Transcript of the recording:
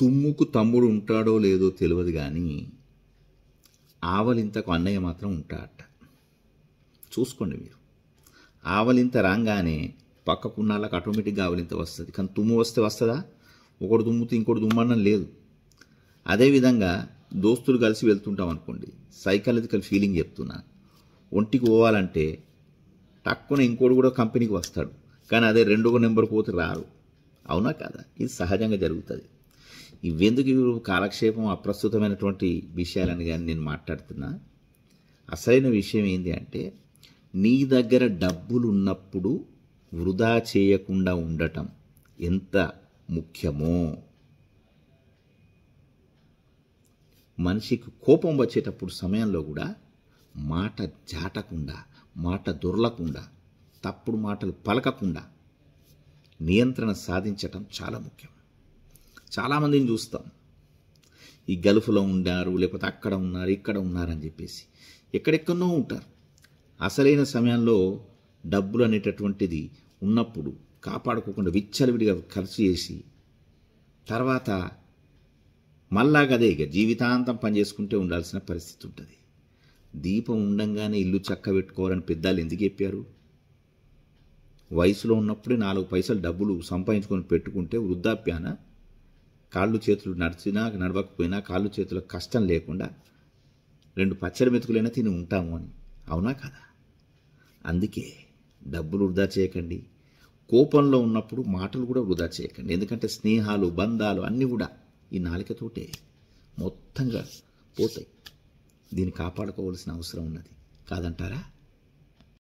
తుమ్ముకు తమ్ముడు ఉంటాడో లేదో తెలియదు కానీ ఆవలింతకు అన్నయ్య మాత్రం ఉంటాడట. చూసుకోండి మీరు. ఆవలింత రాగానే పక్కకున్న వాళ్ళకి ఆటోమేటిక్గా ఆవలింత వస్తుంది. కానీ తుమ్ము వస్తే వస్తుందా? ఒకడు తుమ్ముతో ఇంకోటి తుమ్మడం లేదు. అదేవిధంగా దోస్తులు కలిసి వెళ్తుంటాం అనుకోండి, సైకలాజికల్ ఫీలింగ్ చెప్తున్నా, ఒంటికి పోవాలంటే టక్కున ఇంకోటి కూడా కంపెనీకి వస్తాడు, కానీ అదే రెండో నెంబర్ పోతే రారు. అవునా కాదా? ఇది సహజంగా జరుగుతుంది. ఇవెందుకు ఇవి కాలక్షేపం అప్రస్తుతమైనటువంటి విషయాలని కానీ నేను మాట్లాడుతున్నా. అసలైన విషయం ఏంటి అంటే, నీ దగ్గర డబ్బులు ఉన్నప్పుడు వృధా చేయకుండా ఉండటం ఎంత ముఖ్యమో. మనిషికి కోపం వచ్చేటప్పుడు సమయంలో కూడా మాట జాటకుండా, మాట దొర్లకుండా, తప్పుడు మాటలు పలకకుండా నియంత్రణ సాధించటం చాలా ముఖ్యం. చాలామందిని చూస్తాం, ఈ గల్ఫ్లో ఉన్నారు, లేకపోతే అక్కడ ఉన్నారు, ఇక్కడ ఉన్నారని చెప్పేసి ఎక్కడెక్కడో ఉంటారు. అసలైన సమయంలో డబ్బులు అనేటటువంటిది ఉన్నప్పుడు కాపాడుకోకుండా విచ్చలవిడిగా ఖర్చు చేసి తర్వాత మళ్ళాగదే ఇక జీవితాంతం పనిచేసుకుంటే ఉండాల్సిన పరిస్థితి ఉంటుంది. దీపం ఉండంగానే ఇల్లు చక్క పెట్టుకోవాలని పెద్దలు ఎందుకు చెప్పారు? వయసులో ఉన్నప్పుడే 4 పైసలు డబ్బులు సంపాదించుకొని పెట్టుకుంటే వృద్ధాప్యాన కాళ్ళు చేతులు నడిచినా నడవకపోయినా కాళ్ళు చేతులకు కష్టం లేకుండా 2 పచ్చడి మెతుకులైనా తిని ఉంటాము అని. అవునా కదా? అందుకే డబ్బులు వృధా చేయకండి. కోపంలో ఉన్నప్పుడు మాటలు కూడా వృధా చేయకండి. ఎందుకంటే స్నేహాలు, బంధాలు అన్నీ కూడా ఈ నాలికతోటే మొత్తంగా పోతాయి. దీన్ని కాపాడుకోవాల్సిన అవసరం ఉన్నది కాదంటారా?